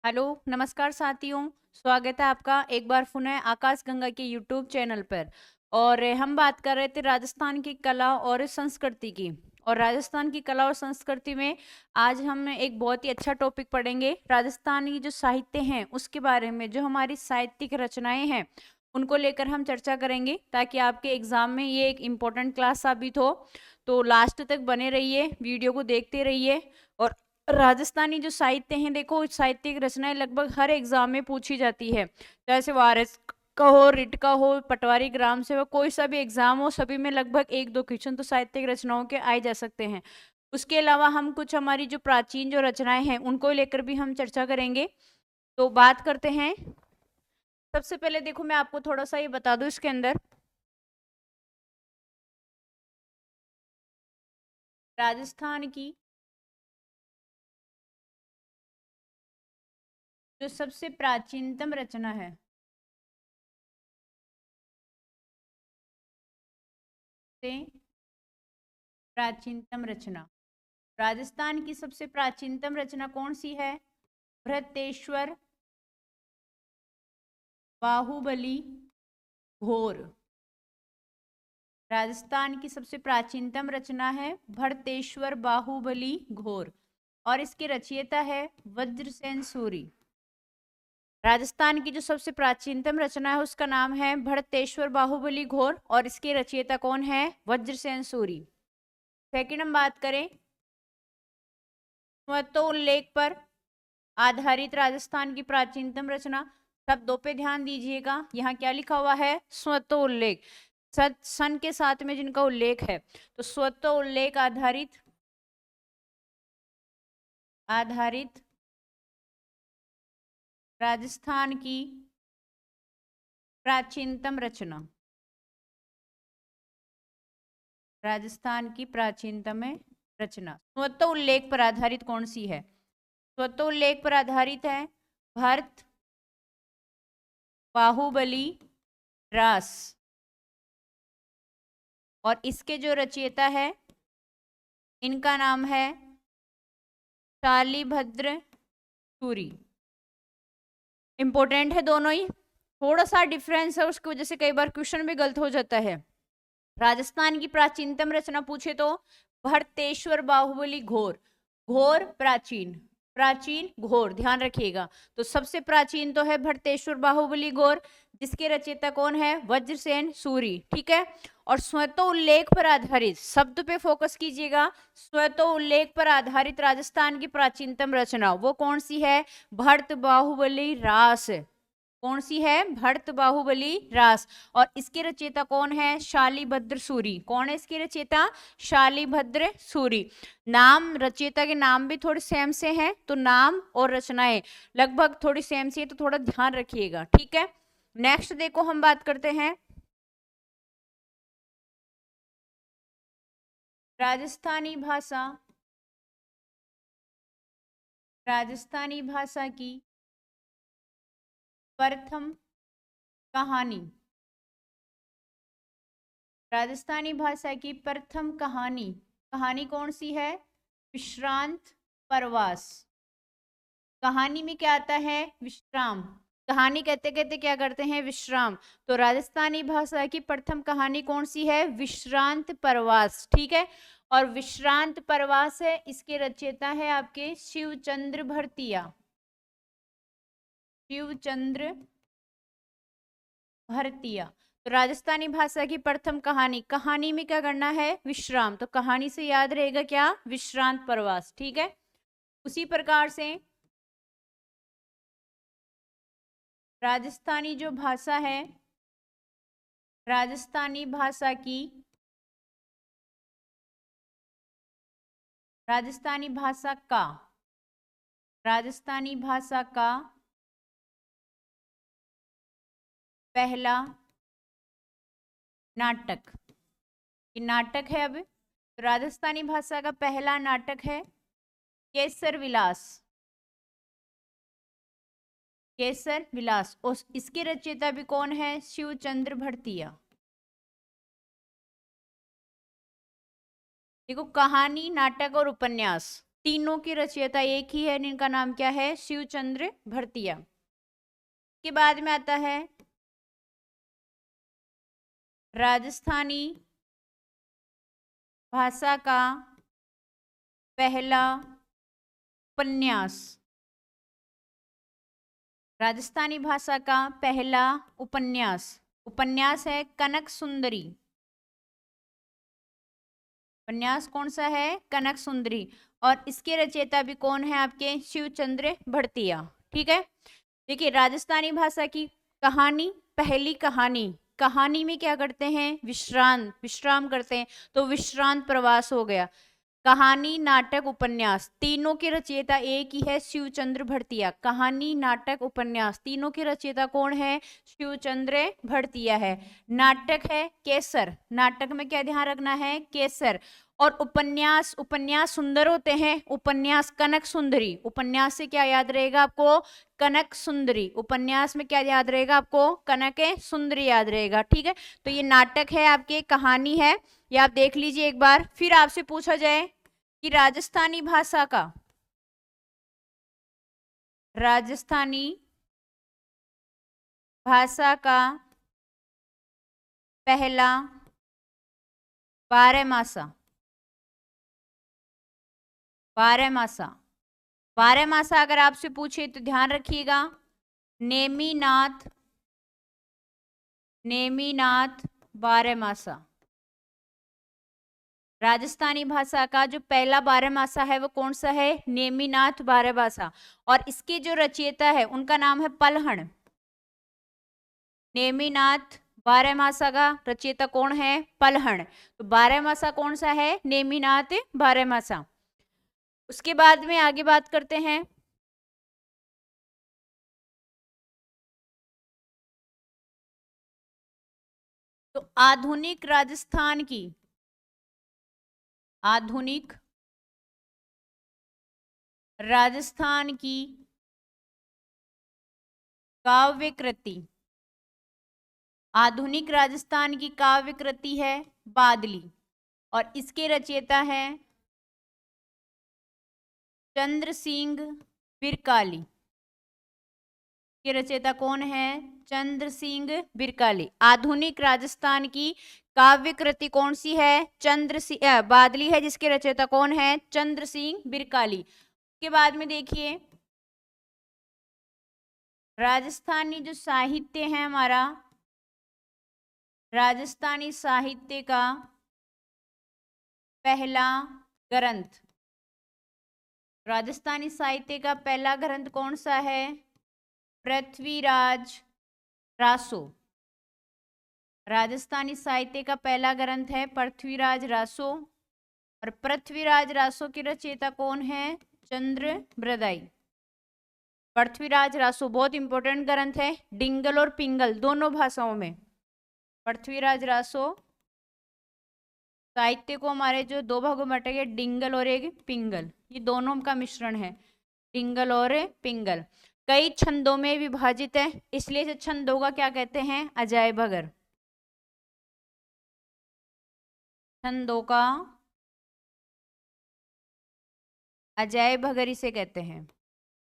Hello, नमस्कार साथियों। स्वागत है आपका एक बार पुनः आकाश गंगा के यूट्यूब चैनल पर। और हम बात कर रहे थे राजस्थान की कला और संस्कृति की। और राजस्थान की कला और संस्कृति में आज हम एक बहुत ही अच्छा टॉपिक पढ़ेंगे। राजस्थानी जो साहित्य हैं उसके बारे में, जो हमारी साहित्यिक रचनाएं हैं उनको लेकर हम चर्चा करेंगे, ताकि आपके एग्जाम में ये एक इम्पोर्टेंट क्लास साबित हो। तो लास्ट तक बने रहिए, वीडियो को देखते रहिए। और राजस्थानी जो साहित्य हैं, देखो साहित्यिक रचनाएं लगभग हर एग्जाम में पूछी जाती है। जैसे वारस का हो, रिट का हो, पटवारी ग्राम से हो, कोई सा भी एग्जाम हो, सभी में लगभग एक दो क्वेश्चन तो साहित्यिक रचनाओं के आए जा सकते हैं। उसके अलावा हम कुछ हमारी जो प्राचीन जो रचनाएं हैं उनको लेकर भी हम चर्चा करेंगे। तो बात करते हैं। सबसे पहले देखो, मैं आपको थोड़ा सा ये बता दूं इसके अंदर। राजस्थान की जो सबसे प्राचीनतम रचना है, से प्राचीनतम रचना, राजस्थान की सबसे प्राचीनतम रचना कौन सी है? भृतेश्वर बाहुबली घोर। राजस्थान की सबसे प्राचीनतम रचना है भरतेश्वर बाहुबली घोर, और इसके रचयिता है वज्रसेन सूरी। राजस्थान की जो सबसे प्राचीनतम रचना है उसका नाम है भरतेश्वर बाहुबली घोर, और इसके रचयिता कौन है? वज्रसेन सूरी। सेकंड हम बात करें, स्वतोल्लेख पर आधारित राजस्थान की प्राचीनतम रचना। शब्दों पे ध्यान दीजिएगा, यहाँ क्या लिखा हुआ है? स्वतोल्लेख। सन के साथ में जिनका उल्लेख है, तो स्वतोल्लेख आधारित आधारित राजस्थान की प्राचीनतम रचना। राजस्थान की प्राचीनतम रचना स्वतोल्लेख पर आधारित कौन सी है? स्वतोल्लेख पर आधारित है भरत बाहुबली रास, और इसके जो रचयिता है इनका नाम है शालिभद्र सूरी। इंपॉर्टेंट है दोनों ही, थोड़ा सा डिफरेंस है, उसकी वजह से कई बार क्वेश्चन भी गलत हो जाता है। राजस्थान की प्राचीनतम रचना पूछे तो भरतेश्वर बाहुबली घोर। घोर प्राचीन, प्राचीन घोर, ध्यान रखिएगा। तो सबसे प्राचीन तो है भरतेश्वर बाहुबली घोर, जिसके रचयिता कौन है? वज्रसेन सूरी। ठीक है। और स्वतोल्लेख पर आधारित, शब्द पे फोकस कीजिएगा, स्वतोल्लेख पर आधारित राजस्थान की प्राचीनतम रचना वो कौन सी है? भरत बाहुबली रास। कौन सी है? भरत बाहुबली रास। और इसके रचयिता कौन है? शालिभद्र सूरी। कौन है इसके रचयिता? शालिभद्र सूरी। नाम, रचयिता के नाम भी थोड़े सेम से हैं, तो नाम और रचनाएं लगभग थोड़ी सेम सी है, तो थोड़ा ध्यान रखिएगा। ठीक है। नेक्स्ट देखो, हम बात करते हैं राजस्थानी भाषा। राजस्थानी भाषा की प्रथम कहानी। राजस्थानी भाषा की प्रथम कहानी, कहानी कौन सी है? विश्रांत परवास। कहानी में क्या आता है? विश्राम। कहानी कहते कहते क्या करते हैं? विश्राम। तो राजस्थानी भाषा की प्रथम कहानी कौन सी है? विश्रांत परवास। ठीक है। और विश्रांत परवास है, इसके रचयिता है आपके शिवचंद्र भरतिया। शिवचंद्र भरतिया। तो राजस्थानी भाषा की प्रथम कहानी, कहानी में क्या करना है? विश्राम। तो कहानी से याद रहेगा क्या? विश्रांत प्रवास। ठीक है। उसी प्रकार से राजस्थानी जो भाषा है, राजस्थानी भाषा की, राजस्थानी भाषा का, राजस्थानी भाषा का पहला नाटक, ये नाटक है। अब तो राजस्थानी भाषा का पहला नाटक है केसर विलास। केसर विलास। और इसके रचयिता भी कौन है? शिवचंद्र भरतिया। देखो, कहानी, नाटक और उपन्यास, तीनों की रचयिता एक ही है, इनका नाम क्या है? शिवचंद्र भरतिया। के बाद में आता है राजस्थानी भाषा का पहला उपन्यास। राजस्थानी भाषा का पहला उपन्यास है कनक सुंदरी। उपन्यास कौन सा है? कनक सुंदरी। और इसके रचयिता भी कौन है आपके? शिवचंद्र भरतिया। ठीक है। देखिए, राजस्थानी भाषा की कहानी, पहली कहानी में क्या करते हैं? विश्राम करते हैं, तो विश्रांत प्रवास हो गया। कहानी, नाटक, उपन्यास, तीनों के रचयिता एक ही है, शिवचंद्र भरतिया। कहानी, नाटक, उपन्यास, तीनों के रचयिता कौन है? शिवचंद्र भरतिया है। नाटक है केसर, नाटक में क्या ध्यान रखना है? केसर। और उपन्यास सुंदर होते हैं, उपन्यास कनक सुंदरी। उपन्यास से क्या याद रहेगा आपको? कनक सुंदरी। उपन्यास में क्या याद रहेगा आपको? कनक सुंदरी याद रहेगा। ठीक है, तो ये नाटक है आपके, कहानी है, ये आप देख लीजिए एक बार। फिर आपसे पूछा जाए कि राजस्थानी भाषा का पहला बारहमासा अगर आपसे पूछे तो ध्यान रखिएगा, नेमिनाथ बारहमासा। राजस्थानी भाषा का जो पहला बारहमासा है वो कौन सा है? नेमिनाथ बारहमासा। और इसके जो रचयिता है उनका नाम है पलहण। नेमिनाथ बारहमासा का रचयिता कौन है? पलहण। तो बारहमासा कौन सा है? नेमिनाथ बारहमासा। उसके बाद में आगे बात करते हैं। तो आधुनिक राजस्थान की काव्य आधुनिक राजस्थान की काव्य कृति है बादली। और इसके रचयिता है चंद्र सिंह बिरकाली। के रचयिता कौन है? चंद्र सिंह बिरकाली। आधुनिक राजस्थान की काव्य कृति कौन सी है? बादली है, जिसके रचयिता कौन है? चंद्र सिंह बिरकाली। के बाद में देखिए, राजस्थानी जो साहित्य है हमारा, राजस्थानी साहित्य का पहला ग्रंथ, राजस्थानी साहित्य का पहला ग्रंथ कौन सा है? पृथ्वीराज रासो। राजस्थानी साहित्य का पहला ग्रंथ है पृथ्वीराज रासो। और पृथ्वीराज रासो की रचयिता कौन है? चंद्र बरदाई। पृथ्वीराज रासो बहुत इंपॉर्टेंट ग्रंथ है, डिंगल और पिंगल दोनों भाषाओं में। पृथ्वीराज रासो साहित्य को हमारे जो दो भागों में बांटा गया, डिंगल और एक पिंगल, ये दोनों का मिश्रण है, डिंगल और पिंगल। कई छंदों में विभाजित है, इसलिए इसे छंदों का क्या कहते हैं? अजायब अगर। छंदों का अजायब अगर इसे कहते हैं।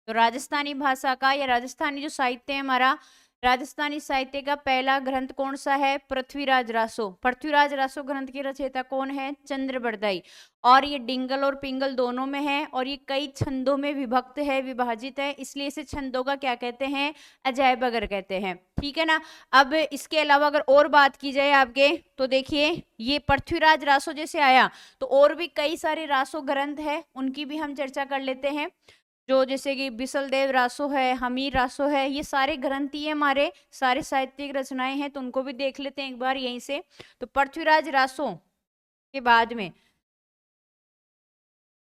तो राजस्थानी भाषा का या राजस्थानी जो साहित्य है हमारा, राजस्थानी साहित्य का पहला ग्रंथ कौन सा है? पृथ्वीराज रासो। पृथ्वीराज रासो ग्रंथ की रचयिता कौन है? चंद्र बरदाई। और ये डिंगल और पिंगल दोनों में है, और ये कई छंदों में विभक्त है, विभाजित है, इसलिए इसे छंदों का क्या कहते हैं? अजायब अगर कहते हैं। ठीक है ना। अब इसके अलावा अगर और बात की जाए आपके, तो देखिए, ये पृथ्वीराज रासो जैसे आया, तो और भी कई सारे रासो ग्रंथ है, उनकी भी हम चर्चा कर लेते हैं। जो जैसे कि बिसलदेव रासो है, हमीर रासो है, ये सारे ग्रंथ ही हमारे, सारे साहित्यिक रचनाएं हैं, तो उनको भी देख लेते हैं एक बार यहीं से। तो पृथ्वीराज रासो के बाद में,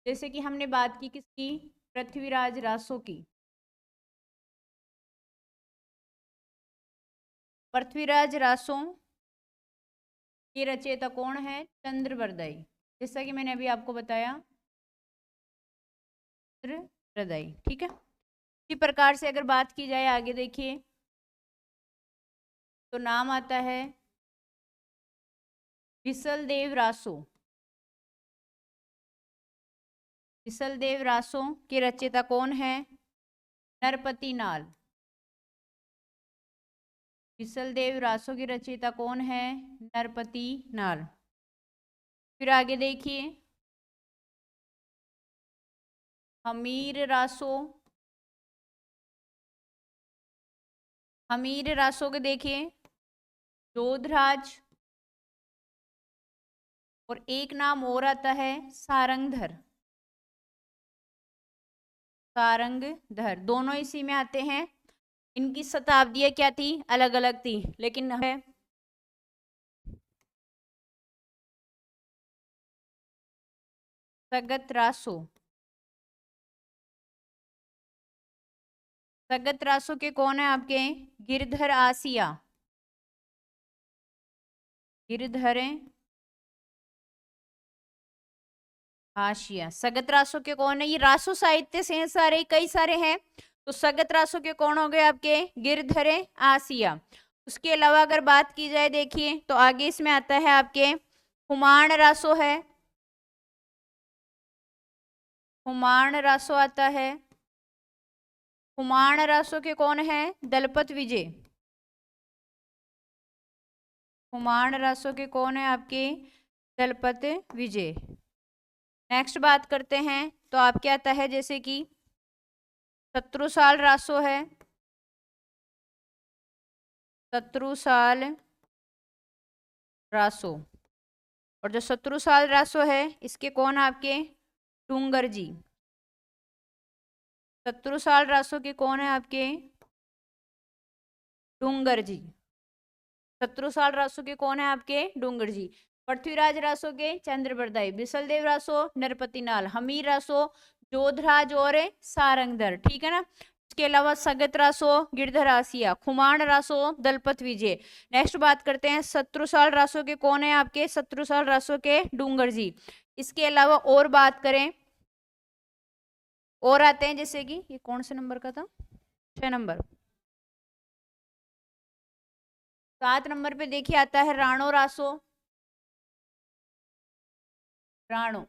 जैसे कि हमने बात की किसकी? पृथ्वीराज रासो की। पृथ्वीराज रासो के रचयिता कौन है? चंद्र बरदाई। जैसा कि मैंने अभी आपको बताया, चंद्र बरदाई। ठीक है। इसी प्रकार से अगर बात की जाए आगे, देखिए, तो नाम आता है बिसलदेव रासो। बिसलदेव रासो के रचयिता कौन है? नरपति नाल। बिसलदेव रासो की रचयिता कौन है? नरपति नाल। फिर आगे देखिए, हमीर रासो। हमीर रासो के देखिए, जोधराज, और एक नाम और आता है सारंगधर। सारंगधर दोनों इसी में आते हैं। इनकी शताब्दियां क्या थी? अलग अलग थी, लेकिन है सगत रासो। सगत रासो के कौन है आपके? गिरधर आसिया। गिरधर आशिया। सगत रासो के कौन है? ये रासो साहित्य से हैं सारे, कई सारे हैं। तो सगत रासो के कौन हो गए आपके? गिरधर आसिया। उसके अलावा अगर बात की जाए, देखिए तो आगे इसमें आता है आपके कुमाण रासो है। कुमाण रासो आता है। कुमाण रासो के कौन है? दलपत विजय। कुमाण रासो के कौन है आपके? दलपत विजय। नेक्स्ट बात करते हैं तो आपके आता है जैसे कि शत्रुसाल रासो है। शत्रुसाल रासो। और जो शत्रुसाल रासो है इसके कौन आपके? डूंगर जी। शत्रुसाल रासो के कौन है आपके? डूंगर जी। शत्रुसाल रासो के कौन है आपके? डूंगर जी। पृथ्वीराज रासो के चंद्रप्रदायी। बिसलदेव रासो नरपति नाल। हमीर रासो जोधराज और सारंगधर, ठीक है ना। इसके अलावा सगत रासो गिरधर आसिया। खुमाण रासो दलपत विजय। नेक्स्ट बात करते हैं शत्रुसाल रासो के कौन है आपके? शत्रुसाल रासो के डूंगर जी। इसके अलावा और बात करें, और आते हैं जैसे कि ये कौन से नंबर का था? 6 नंबर। 7 नंबर पे देखिए आता है राणो रासो। राणो।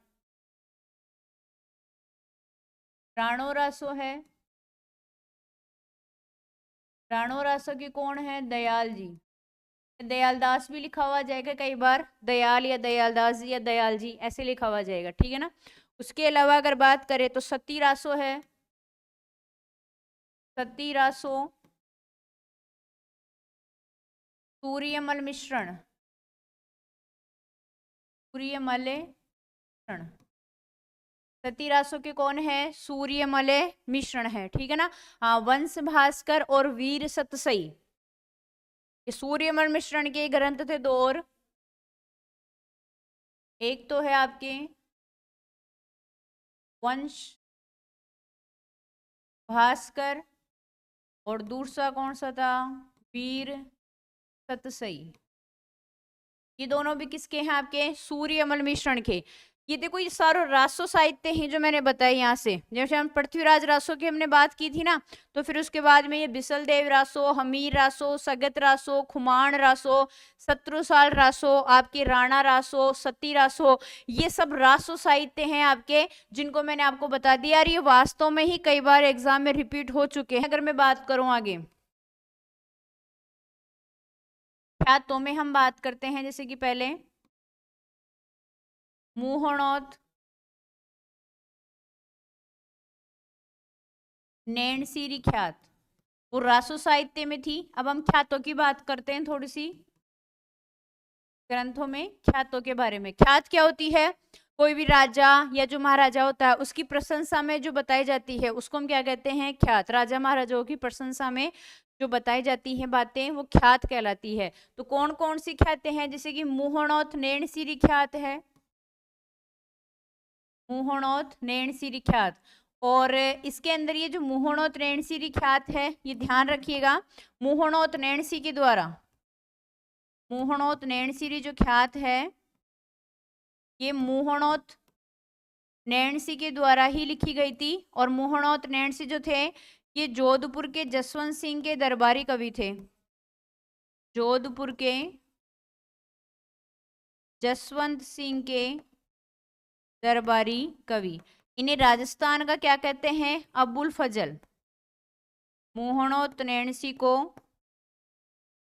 राणो रासो है। राणो रासो की कौन है? दयाल जी। दयालदास भी लिखा हुआ जाएगा कई बार, दयाल या दयालदास जी या दयाल जी ऐसे लिखा हुआ जाएगा, ठीक है ना। उसके अलावा अगर बात करें तो सती रासो है। सती रासो सूर्यमल मिश्रण। सूर्यमल मिश्रण। सती रासो के कौन है? सूर्यमल मिश्रण है, ठीक है ना। हाँ, वंश भास्कर और वीर सतसई, ये सूर्यमल मिश्रण के ग्रंथ थे दो। और एक तो है आपके वंश भास्कर, और दूसरा कौन सा था? वीर सतसई। ये दोनों भी किसके हैं आपके? सूर्यमल मिश्रण के। ये देखो, ये सारे रासो साहित्य हैं जो मैंने बताया यहाँ से। जैसे हम पृथ्वीराज रासो की हमने बात की थी ना, तो फिर उसके बाद में ये बिसलदेव रासो, हमीर रासो, सगत रासो, खुमाण रासो, शत्रुसाल रासो, आपके राणा रासो, सती रासो, ये सब रासो साहित्य हैं आपके, जिनको मैंने आपको बता दिया। यार ये वास्तव में ही कई बार एग्जाम में रिपीट हो चुके हैं। अगर मैं बात करूं आगे ख्यातों में हम बात करते हैं, जैसे कि पहले मुहणोत, नैणसीरी ख्यात, वो रासो साहित्य में थी। अब हम ख्यातों की बात करते हैं थोड़ी सी, ग्रंथों में ख्यातों के बारे में। ख्यात क्या होती है? कोई भी राजा या जो महाराजा होता है उसकी प्रशंसा में जो बताई जाती है उसको हम क्या कहते हैं? ख्यात। राजा महाराजाओं की प्रशंसा में जो बताई जाती हैं बातें वो ख्यात कहलाती है। तो कौन कौन सी ख्यातें हैं? जैसे कि मुहणोत नैणसीरी ख्यात है। मुहणोत नैणसीरी ख्यात। और इसके अंदर ये जो मुहणोत नैणसीरी ख्यात है, ये ध्यान रखिएगा, मुहणोत नैणसी के द्वारा, मुहणोत नैणसीरी जो ख्यात है ये मुहणोत नैणसी के द्वारा ही लिखी गई थी। और मुहणोत नैणसी जो थे ये जोधपुर के जसवंत सिंह के दरबारी कवि थे। जोधपुर के जसवंत सिंह के दरबारी कवि। इन्हें राजस्थान का क्या कहते हैं? अबुल फजल। मोहनोत्नेन्सी को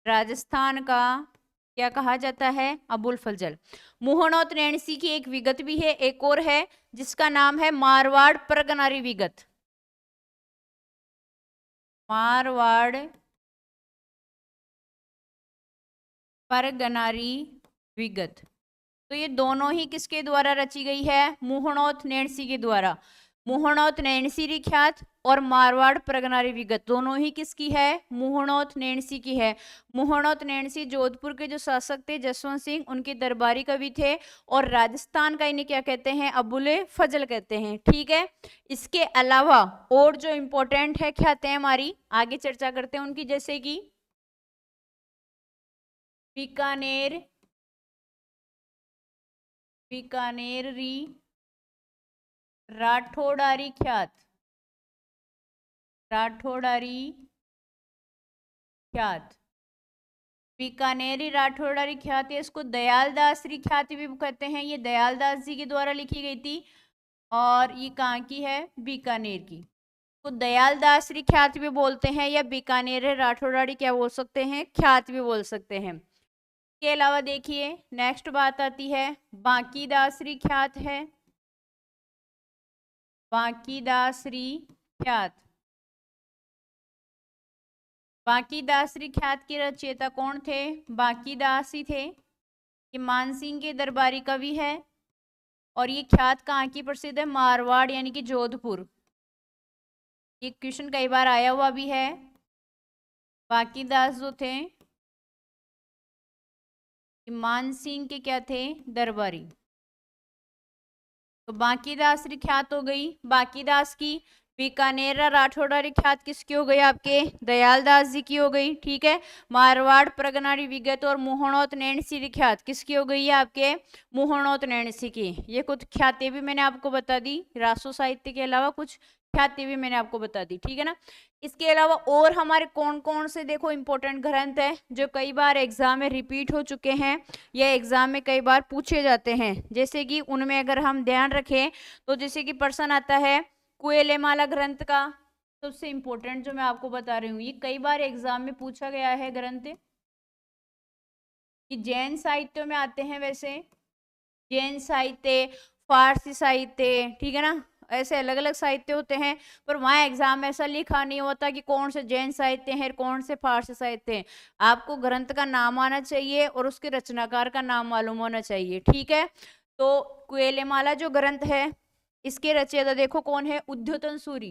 राजस्थान का क्या कहा जाता है? अबुल फजल। मोहनोत्नेन्सी की एक विगत भी है, एक और है जिसका नाम है मारवाड़ परगनारी विगत। मारवाड़ परगनारी विगत। तो ये दोनों ही किसके द्वारा रची गई है? मोहनोत्नेन्सी के द्वारा। मोहनोत्नेन्सी विख्यात और मारवाड़ परगनारी विगत दोनों ही किसकी है? मोहनोत्नेन्सी की है। मोहनोत्नेन्सी जोधपुर के जो शासक थे जसवंत सिंह, उनके दरबारी कवि थे, और राजस्थान का इन्हें क्या कहते हैं? अबुल फजल कहते हैं। ठीक है, इसके अलावा और जो इंपॉर्टेंट है ख्यातें हमारी, आगे चर्चा करते हैं उनकी, जैसे कि बीकानेर, बीकानेरी राठौड़ारी ख्यात, राठौड़ारी ख्यात, बीकानेरी राठौड़ारी ख्यात, इसको दयालदासरी ख्यात भी कहते हैं। ये दयालदास जी के द्वारा लिखी गई थी, और ये कहाँ की है? बीकानेर की। तो दयालदासरी ख्यात भी बोलते हैं, या बीकानेर राठौड़ारी क्या बोल सकते हैं? ख्यात भी बोल सकते हैं। के अलावा देखिए नेक्स्ट बात आती है बांकीदासरी ख्यात है। बांकीदासरी ख्यात, बांकीदासरी ख्यात के रचयिता कौन थे? बांकीदास ही थे। ये मानसिंह के दरबारी कवि है, और ये ख्यात कहाँ की प्रसिद्ध है? मारवाड़ यानी कि जोधपुर। ये क्वेश्चन कई बार आया हुआ भी है। बांकीदास जो थे मानसिंह के क्या थे? दरबारी। तो बांकीदास ख्यात हो गई बांकीदास की। बीकानेर राठौड़ारी ख्यात किसकी हो गई? आपके दयालदास जी की हो गई। ठीक है, मारवाड़ परगनारी विगत और मोहनोत्नेन्सी ख्यात किसकी हो गई है? आपके मोहनोत्नेन्सी की। ये कुछ ख्यातें भी मैंने आपको बता दी, राष्ट्र साहित्य के अलावा कुछ ख्याति भी मैंने आपको बता दी। ठीक है ना। इसके अलावा और हमारे कौन कौन से देखो इंपॉर्टेंट ग्रंथ है जो कई बार एग्जाम में रिपीट हो चुके हैं या एग्जाम में कई बार पूछे जाते हैं, जैसे कि उनमें अगर हम ध्यान रखें तो जैसे कि प्रश्न आता है कुएलेमाला ग्रंथ का, सबसे इंपॉर्टेंट जो मैं आपको बता रही हूँ, ये कई बार एग्जाम में पूछा गया है ग्रंथ, कि जैन साहित्य में आते हैं। वैसे जैन साहित्य, फारसी साहित्य, ठीक है ना, ऐसे अलग अलग साहित्य होते हैं, पर वहाँ एग्जाम में ऐसा लिखा नहीं होता कि कौन से जैन साहित्य है, कौन से फारसी साहित्य है। आपको ग्रंथ का नाम आना चाहिए और उसके रचनाकार का नाम मालूम होना चाहिए। ठीक है, तो कुएलेमाला जो ग्रंथ है इसके रचयिता देखो कौन है? उद्योतन सूरी।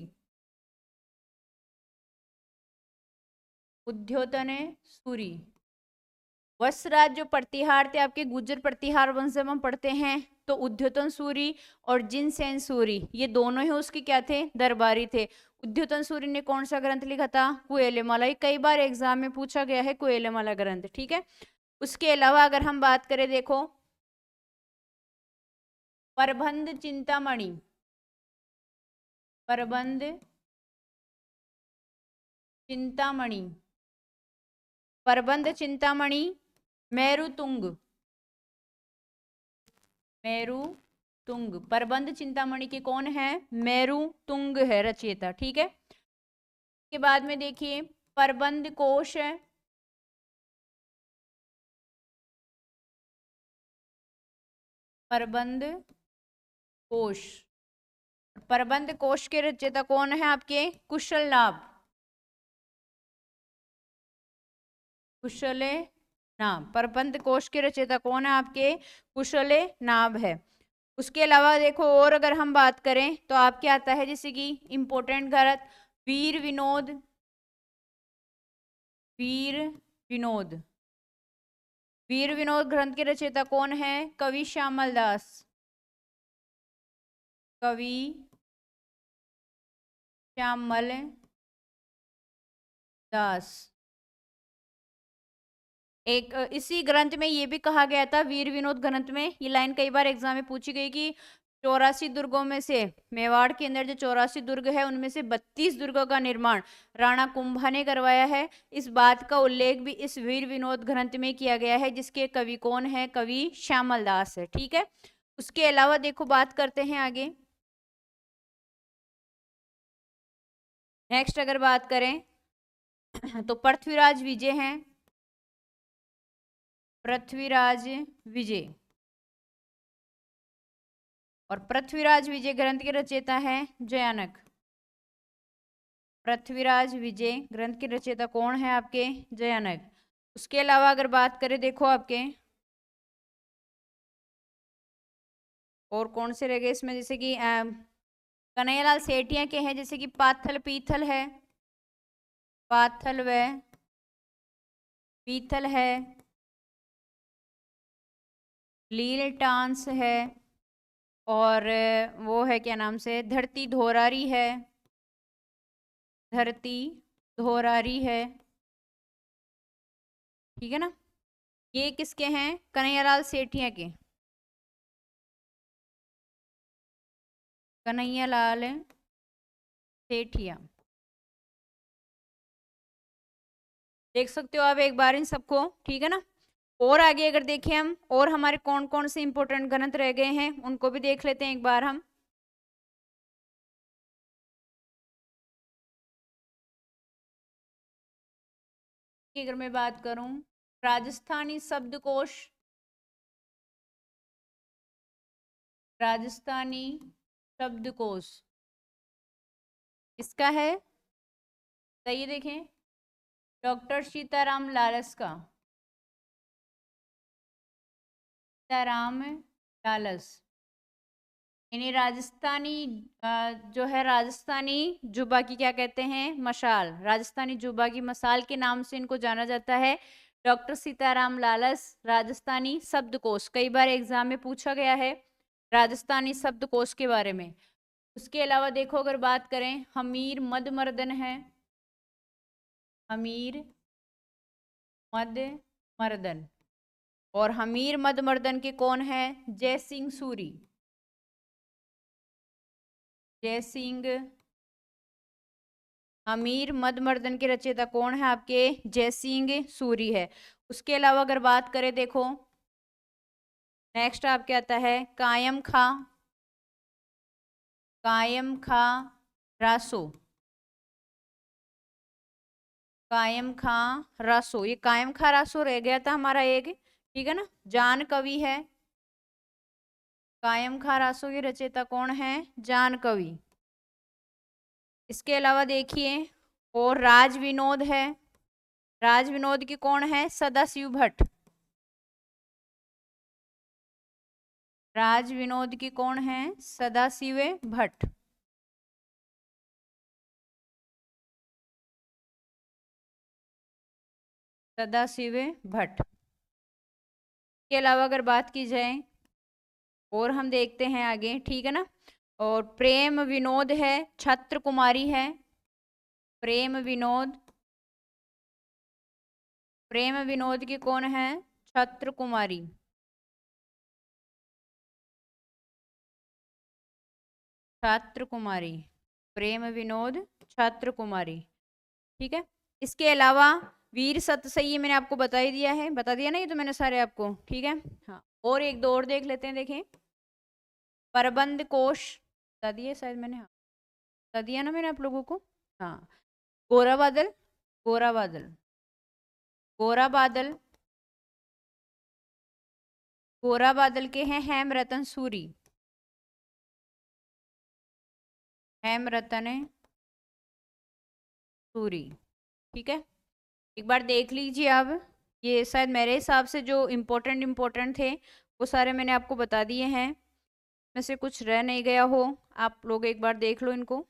उद्योतन सूरी। वत्सराज जो प्रतिहार थे आपके गुर्जर प्रतिहार वंश जब हम पढ़ते हैं, तो उद्योतन सूरी और जिनसेन सूरी ये दोनों ही उसके क्या थे? दरबारी थे। उद्योतन सूरी ने कौन सा ग्रंथ लिखा था? कुएलेमाला। ये कई बार एग्जाम में पूछा गया है कुएलेमाला ग्रंथ। ठीक है, उसके अलावा अगर हम बात करें देखो प्रबंध चिंतामणि, प्रबंध चिंतामणि, प्रबंध चिंतामणि मेरुतुंग, मेरुतुंग। प्रबंध चिंतामणि के कौन है? मेरुतुंग है रचयिता। ठीक है, के बाद में देखिए प्रबंध कोश है, प्रबंध कोश। प्रबंध कोश के रचयिता कौन है आपके? कुशल नाभ, कुशले नाभ। प्रबंध कोश के रचयिता कौन है आपके? कुशले नाभ है। उसके अलावा देखो और अगर हम बात करें तो आपके आता है जैसे कि इंपॉर्टेंट ग्रंथ वीर विनोद, वीर विनोद। वीर विनोद ग्रंथ के रचयिता कौन है? कवि श्यामल दास, कवि श्यामल दास। एक इसी ग्रंथ में ये भी कहा गया था, वीर विनोद ग्रंथ में ये लाइन कई बार एग्जाम में पूछी गई कि 84 दुर्गों में से मेवाड़ के अंदर जो 84 दुर्ग है उनमें से 32 दुर्गों का निर्माण राणा कुंभा ने करवाया है। इस बात का उल्लेख भी इस वीर विनोद ग्रंथ में किया गया है, जिसके कवि कौन है? कवि श्यामल दास है। ठीक है, उसके अलावा देखो बात करते हैं आगे नेक्स्ट अगर बात करें तो पृथ्वीराज विजय हैं, पृथ्वीराज विजय। और पृथ्वीराज विजय ग्रंथ के रचयिता है जयानक। पृथ्वीराज विजय ग्रंथ के रचयिता कौन है आपके? जयानक। उसके अलावा अगर बात करें, देखो आपके और कौन से रह गए इसमें, जैसे कि कन्हैयालाल सेठिया के हैं, जैसे कि पाथल पीथल है, पाथल व पीथल है, लील टांस है, और वो है क्या नाम से, धरती धोरारी है, धरती धोरारी है, ठीक है ना। ये किसके हैं? कन्हैयालाल सेठिया के, कन्हैयालाल सेठिया। देख सकते हो आप एक बार इन सबको, ठीक है ना। और आगे अगर देखें हम, और हमारे कौन कौन से इंपॉर्टेंट ग्रंथ रह गए हैं उनको भी देख लेते हैं एक बार हम। अगर मैं बात करूं, राजस्थानी शब्दकोश, राजस्थानी शब्दकोश इसका है, सही देखें, डॉक्टर सीताराम लालस का, सीताराम लालस। इन्हें राजस्थानी जो है राजस्थानी जुबा की क्या कहते हैं? मशाल। राजस्थानी जुबा की मसाल के नाम से इनको जाना जाता है। डॉक्टर सीताराम लालस राजस्थानी शब्दकोश, कई बार एग्जाम में पूछा गया है राजस्थानी शब्दकोश के बारे में। उसके अलावा देखो अगर बात करें, हमीर मद मर्दन है, हमीर मद मर्दन। और हमीर मद मर्दन के कौन है? जय सिंह सूरी, जय सिंह। हमीर मद मर्दन के रचयिता कौन है आपके? जय सिंह सूरी है। उसके अलावा अगर बात करें, देखो नेक्स्ट आपके आता है कायम खा, कायम खा रासो, कायम खा रासो। ये कायम खा रासो रह गया था हमारा एक, ठीक है ना। जान कवि है, कायम खा रासो के रचयिता कौन है? जान कवि। इसके अलावा देखिए, और राज विनोद है, राज विनोद की कौन है? सदाशिव भट्ट। राज विनोद की कौन है? सदाशिव भट्ट। सदाशिव भट्ट के अलावा अगर बात की जाए, और हम देखते हैं आगे, ठीक है ना। और प्रेम विनोद है, छत्र कुमारी है, प्रेम विनोद। प्रेम विनोद की कौन है? छत्र कुमारी। छात्र कुमारी, प्रेम विनोद छात्र कुमारी, ठीक है। इसके अलावा वीर सतसई मैंने आपको बता ही दिया है, बता दिया ना ये तो मैंने सारे आपको, ठीक है। हाँ, और एक दो और देख लेते हैं, देखें प्रबंध कोश, बता दिए शायद मैंने, हाँ बता दिया ना मैंने आप लोगों को। हाँ, गोरा बादल, गोरा बादल, गोरा बादल, गोरा बादल के हैं हेमरतन सूरी, हेमरतन सूरी, ठीक है। एक बार देख लीजिए आप, ये शायद मेरे हिसाब से जो इम्पोर्टेंट थे वो सारे मैंने आपको बता दिए हैं, में से कुछ रह नहीं गया हो, आप लोग एक बार देख लो इनको,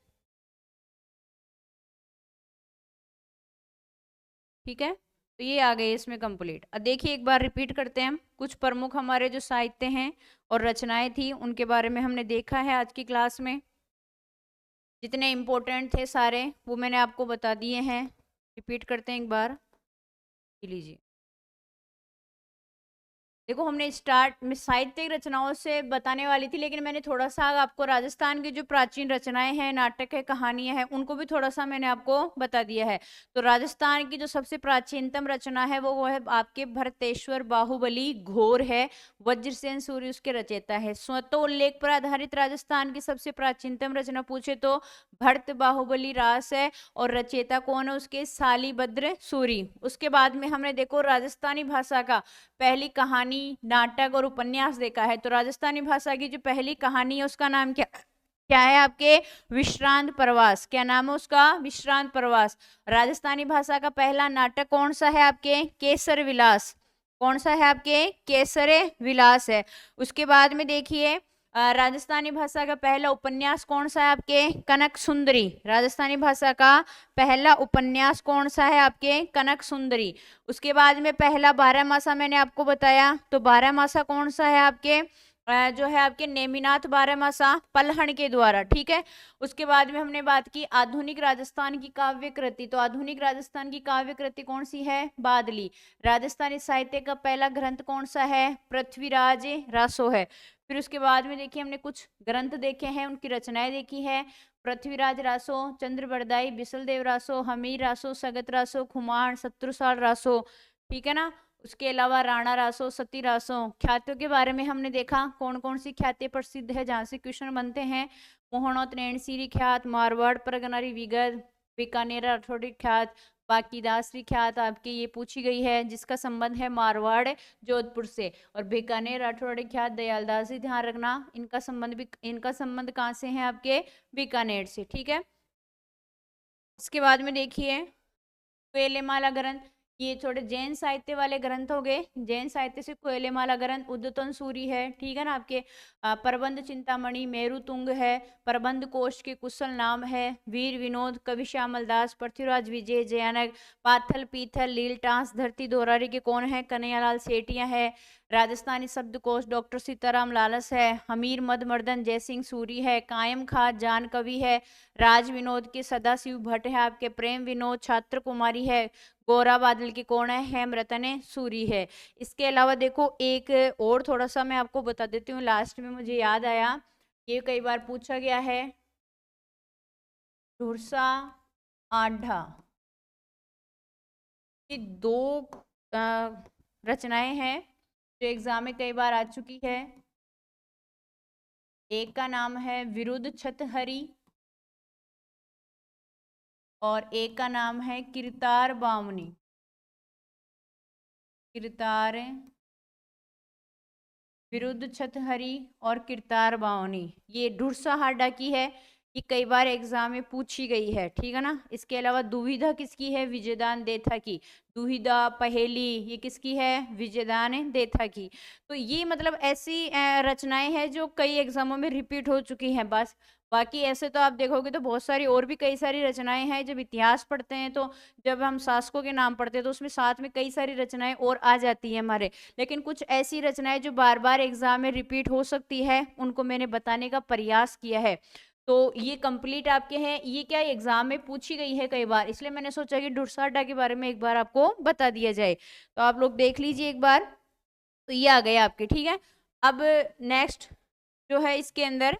ठीक है। तो ये आ गए इसमें कंप्लीट। अब देखिए एक बार रिपीट करते हैं हम, कुछ प्रमुख हमारे जो साहित्य हैं और रचनाएं थी उनके बारे में हमने देखा है आज की क्लास में। जितने इम्पोर्टेंट थे सारे वो मैंने आपको बता दिए हैं। रिपीट करते हैं एक बार, लीजिए। देखो हमने स्टार्ट में साहित्यिक रचनाओं से बताने वाली थी, लेकिन मैंने थोड़ा सा आपको राजस्थान की जो प्राचीन रचनाएं हैं, नाटक है, कहानियां हैं, उनको भी थोड़ा सा मैंने आपको बता दिया है। तो राजस्थान की जो सबसे प्राचीनतम रचना है वो है आपके भरतेश्वर बाहुबली घोर है। वज्रसेन सूर्य उसके रचयिता है। स्वतोल्लेख पर आधारित राजस्थान की सबसे प्राचीनतम रचना पूछे तो भरत बाहुबली रास है, और रचयिता कौन है उसके? सालीभद्र सूरी। उसके बाद में हमने देखो राजस्थानी भाषा का पहली कहानी, नाटक और उपन्यास देखा है। तो राजस्थानी भाषा की जो पहली कहानी है उसका नाम क्या क्या है आपके? विश्रांत प्रवास। क्या नाम है उसका? विश्रांत प्रवास। राजस्थानी भाषा का पहला नाटक कौन सा है आपके? केसर विलास। कौन सा है आपके? केसर विलास है। उसके बाद में देखिए राजस्थानी भाषा का पहला उपन्यास कौन सा है आपके? कनक सुंदरी। राजस्थानी भाषा का पहला उपन्यास कौन सा है आपके? कनक सुंदरी। उसके बाद में पहला 12 मासा मैंने आपको बताया, तो 12 मासा कौन सा है आपके? जो है आपके नेमिनाथ 12 मासा पलहन के द्वारा। ठीक है। उसके बाद में हमने बात की आधुनिक राजस्थान की काव्य कृति। तो आधुनिक राजस्थान की काव्य कृति कौन सी है? बादली। राजस्थानी साहित्य का पहला ग्रंथ कौन सा है? पृथ्वीराज रासो है। फिर उसके बाद में देखिए हमने कुछ ग्रंथ देखे हैं, उनकी रचनाएं देखी है। पृथ्वीराज रासो, चंद्र बरदाई, बिसलदेव रासो, हमीर रासो, सगत रासो, खुमार, शत्रुसाल रासो। ठीक है ना। उसके अलावा राणा रासो, सती रासो। ख्यातियों के बारे में हमने देखा कौन कौन सी ख्याति प्रसिद्ध है जहां से क्वेश्चन बनते हैं। मोहनोत नैणसीरी ख्यात, मारवाड़ परगनारी विगत, बीकानेर राठौड़ी ख्यात, बाकीदासरी ख्यात आपकी ये पूछी गई है जिसका संबंध है मारवाड़ जोधपुर से। और बीकानेर राठौड़ी ख्यात दयालदास जी, ध्यान रखना इनका संबंध कहाँ से है आपके? बीकानेर से। ठीक है। इसके बाद में देखिए कोयलेमाला ग्रंथ, ये थोड़े जैन साहित्य वाले ग्रंथ हो गए। जैन साहित्य से कोयलेमाला ग्रंथ, उद्यतन सूरी है। ठीक है ना। आपके प्रबंध चिंतामणि, मेरु तुंग है, प्रबंध कोश के कुशल नाम है, वीर विनोद, कवि श्यामल दास, पृथ्वीराज विजय, जयानक, पाथल पीथल, लीलटांस, धरती दोरारी के कौन है? कन्हैयालाल सेठिया है। राजस्थानी शब्दकोश डॉक्टर सीताराम लालस है। हमीर मदमर्दन जयसिंह सूरी है। कायम खां जान कवि है। राज विनोद के सदाशिव भट्ट है। आपके प्रेम विनोद छात्र कुमारी है। गोरा बादल की कौन है? हेमरतन सूरी है। इसके अलावा देखो एक और थोड़ा सा मैं आपको बता देती हूँ, लास्ट में मुझे याद आया, ये कई बार पूछा गया है। ढुरसा आढ़ा, ये दो रचनाएं हैं जो एग्जाम में कई बार आ चुकी है। एक का नाम है विरुद्ध छतहरी और एक का नाम है किरतार बावनी। किरतार विरुद्ध छतहरी और किरतार बावनी, ये ढुरसा हाडा की है। ये कई बार एग्जाम में पूछी गई है। ठीक है ना। इसके अलावा दुविधा किसकी है? विजयदान देथा की। दुविधा पहेली ये किसकी है? विजयदान देथा की। तो ये मतलब ऐसी रचनाएं हैं जो कई एग्जामों में रिपीट हो चुकी हैं बस। बाकी ऐसे तो आप देखोगे तो बहुत सारी और भी कई सारी रचनाएं हैं। जब इतिहास पढ़ते हैं तो जब हम शासकों के नाम पढ़ते हैं तो उसमें साथ में कई सारी रचनाएं और आ जाती है हमारे। लेकिन कुछ ऐसी रचनाएं जो बार बार एग्जाम में रिपीट हो सकती है उनको मैंने बताने का प्रयास किया है। तो ये कंप्लीट आपके हैं। ये क्या एग्जाम में पूछी गई है कई बार, इसलिए मैंने सोचा कि ढुरसाडा के बारे में एक बार आपको बता दिया जाए। तो आप लोग देख लीजिए एक बार। तो ये आ गए आपके। ठीक है। अब नेक्स्ट जो है इसके अंदर,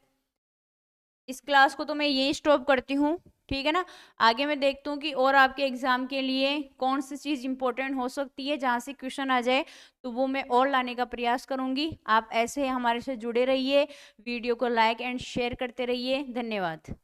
इस क्लास को तो मैं यही स्टॉप करती हूँ। ठीक है ना। आगे मैं देखती हूँ कि और आपके एग्जाम के लिए कौन सी चीज इंपॉर्टेंट हो सकती है जहां से क्वेश्चन आ जाए, तो वो मैं और लाने का प्रयास करूंगी। आप ऐसे हमारे से जुड़े रहिए, वीडियो को लाइक एंड शेयर करते रहिए। धन्यवाद।